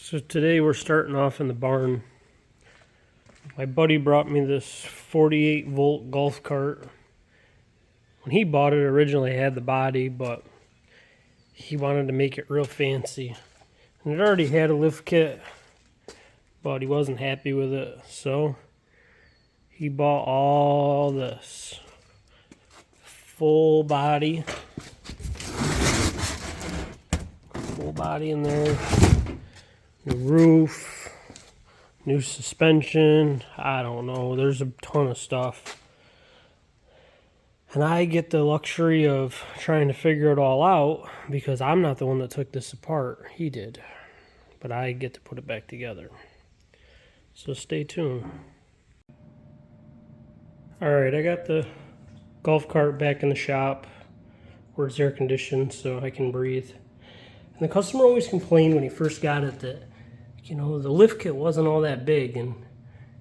So today we're starting off in the barn. My buddy brought me this 48 volt golf cart. When he bought it, originally it had the body, but he wanted to make it real fancy. And it already had a lift kit, but he wasn't happy with it. So he bought all this. Full body in there. New roof, new suspension, I don't know, there's a ton of stuff. And I get the luxury of trying to figure it all out because I'm not the one that took this apart, he did. But I get to put it back together. So stay tuned. Alright, I got the golf cart back in the shop where it's air conditioned so I can breathe. And the customer always complained when he first got it that, you know, the lift kit wasn't all that big, and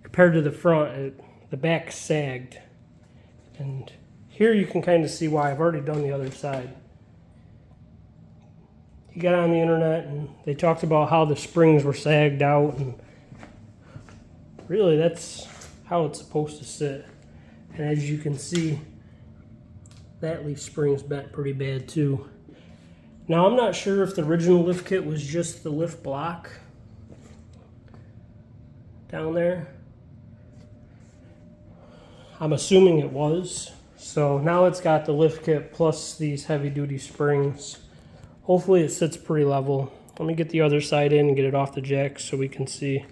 compared to the front, the back sagged. And here you can kind of see why. I've already done the other side. He got on the internet and they talked about how the springs were sagged out, and really that's how it's supposed to sit. And as you can see, that leaf spring's bent pretty bad too. Now I'm not sure if the original lift kit was just the lift block down there. I'm assuming it was. So now it's got the lift kit plus these heavy duty springs. Hopefully it sits pretty level. Let me get the other side in and get it off the jack so we can see.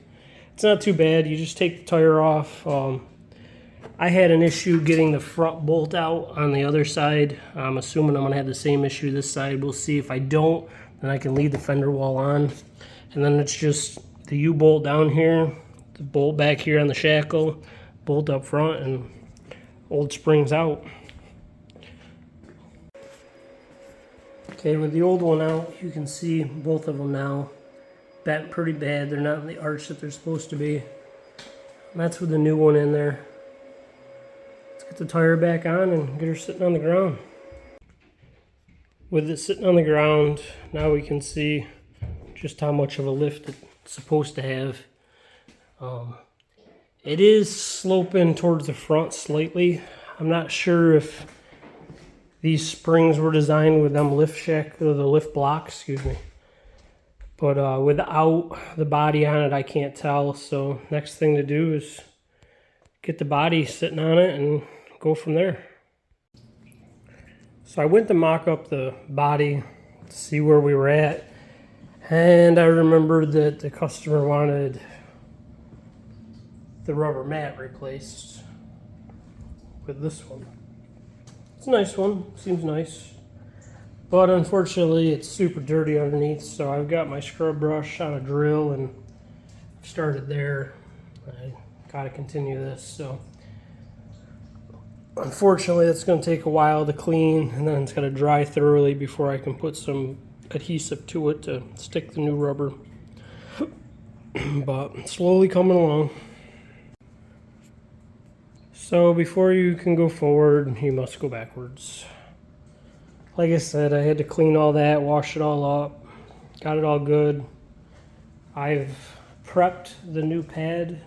It's not too bad. You just take the tire off. I had an issue getting the front bolt out on the other side. I'm assuming I'm going to have the same issue this side. We'll see. If I don't, then I can leave the fender wall on. And then it's just the U-bolt down here, the bolt back here on the shackle, bolt up front, and old springs out. Okay, with the old one out, you can see both of them now bent pretty bad. They're not in the arch that they're supposed to be. And that's with the new one in there. Let's get the tire back on and get her sitting on the ground. With it sitting on the ground, now we can see just how much of a lift it's supposed to have. It is sloping towards the front slightly. I'm not sure if these springs were designed with them lift or the lift blocks, excuse me. But without the body on it, I can't tell. So next thing to do is get the body sitting on it and go from there. So I went to mock up the body to see where we were at. And I remembered that the customer wanted the rubber mat replaced with this one. It's a nice one, seems nice. But unfortunately it's super dirty underneath, so I've got my scrub brush on a drill and I've started there. I gotta continue this, so unfortunately it's gonna take a while to clean, and then it's gotta dry thoroughly before I can put some adhesive to it to stick the new rubber. But slowly coming along. So before you can go forward, you must go backwards. Like I said, I had to clean all that, wash it all up, got it all good. I've prepped the new pad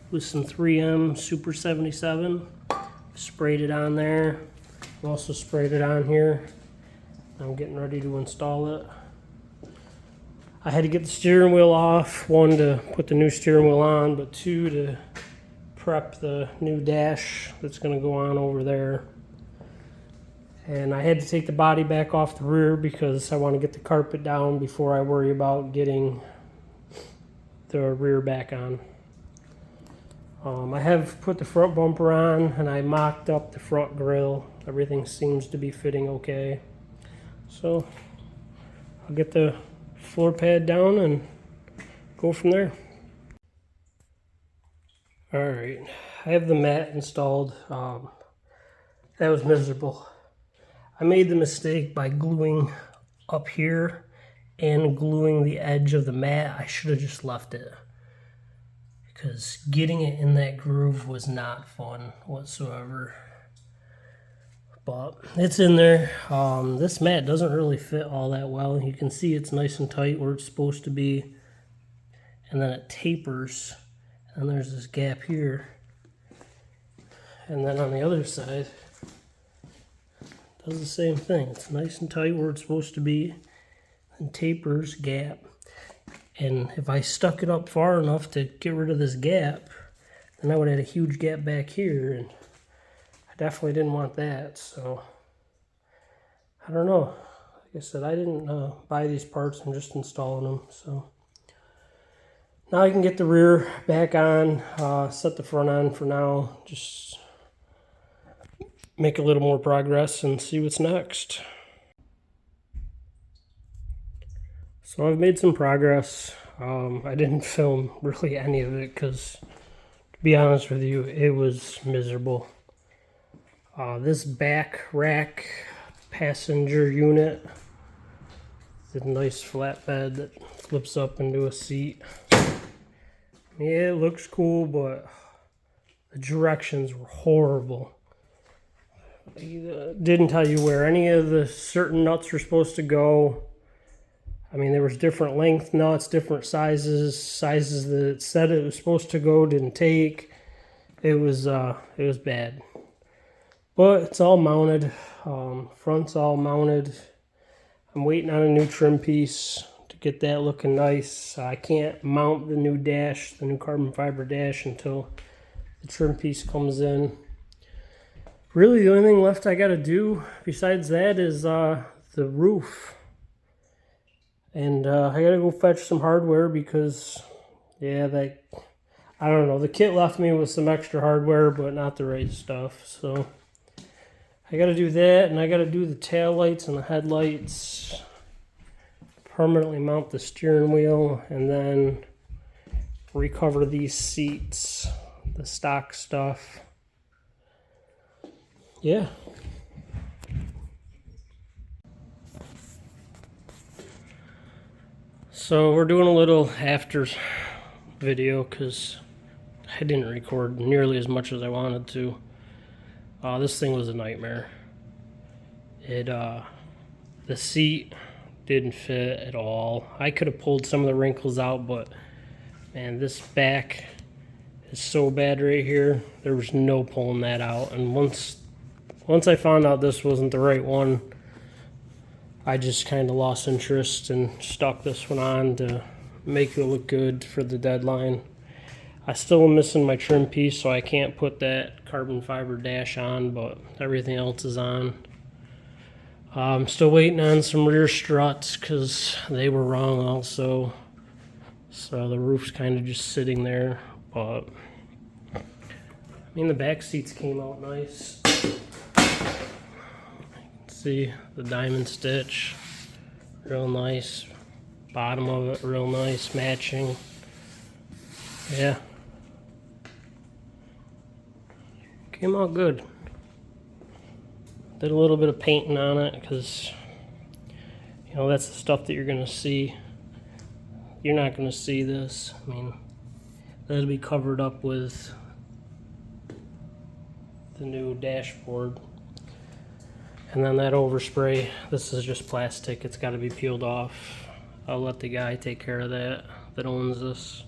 with some 3M Super 77. Sprayed it on there. Also sprayed it on here. I'm getting ready to install it. I had to get the steering wheel off, one to put the new steering wheel on, but two to prep the new dash that's going to go on over there. And I had to take the body back off the rear because I want to get the carpet down before I worry about getting the rear back on. I have put the front bumper on and I mocked up the front grille. Everything seems to be fitting okay. So I'll get the floor pad down and go from there. Alright, I have the mat installed. That was miserable. I made the mistake by gluing up here and gluing the edge of the mat. I should have just left it, because getting it in that groove was not fun whatsoever. But it's in there. This mat doesn't really fit all that well. You can see it's nice and tight where it's supposed to be. and then it tapers, and there's this gap here. And then on the other side, does the same thing. It's nice and tight where it's supposed to be, and tapers, gap. And if I stuck it up far enough to get rid of this gap, then I would have had a huge gap back here, and I definitely didn't want that. So I don't know. Like I said, I didn't buy these parts. I'm just installing them. So now I can get the rear back on, set the front on for now. Just make a little more progress and see what's next. So I've made some progress. I didn't film really any of it because, to be honest with you, it was miserable. This back rack passenger unit is a nice flatbed that flips up into a seat. Yeah, it looks cool, but the directions were horrible. Didn't tell you where any of the certain nuts were supposed to go. I mean, there was different length nuts, different sizes that it said it was supposed to go didn't take. It was bad. But it's all mounted. Front's all mounted. I'm waiting on a new trim piece to get that looking nice. I can't mount the new dash, the new carbon fiber dash, until the trim piece comes in. Really, the only thing left I got to do besides that is the roof. And I got to go fetch some hardware because, yeah, I don't know. The kit left me with some extra hardware, but not the right stuff. So I got to do that, and I got to do the tail lights and the headlights, permanently mount the steering wheel, and then recover these seats, the stock stuff. Yeah. So we're doing a little after video because I didn't record nearly as much as I wanted to. This thing was a nightmare. The seat didn't fit at all. I could have pulled some of the wrinkles out, but man, this back is so bad right here. There was no pulling that out. And once I found out this wasn't the right one, I just kind of lost interest and stuck this one on to make it look good for the deadline. I still am missing my trim piece, so I can't put that carbon fiber dash on, but everything else is on. I'm still waiting on some rear struts because they were wrong also. So the roof's kind of just sitting there, but I mean, the back seats came out nice. See the diamond stitch, real nice. Bottom of it, real nice, matching. Yeah, came out good. Did a little bit of painting on it because, you know, that's the stuff that you're gonna see. You're not gonna see this. I mean, that'll be covered up with the new dashboard. And then that overspray, this is just plastic. It's got to be peeled off. I'll let the guy take care of that owns this.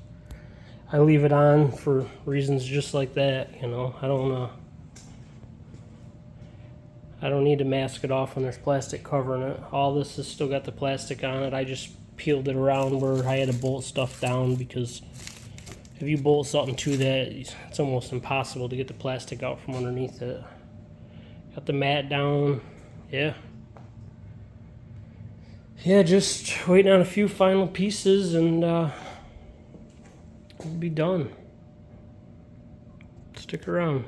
I leave it on for reasons just like that, you know. I don't need to mask it off when there's plastic covering it. All this has still got the plastic on it. I just peeled it around where I had to bolt stuff down, because if you bolt something to that, it's almost impossible to get the plastic out from underneath it. Got the mat down. Yeah, just waiting on a few final pieces and we'll be done. Stick around.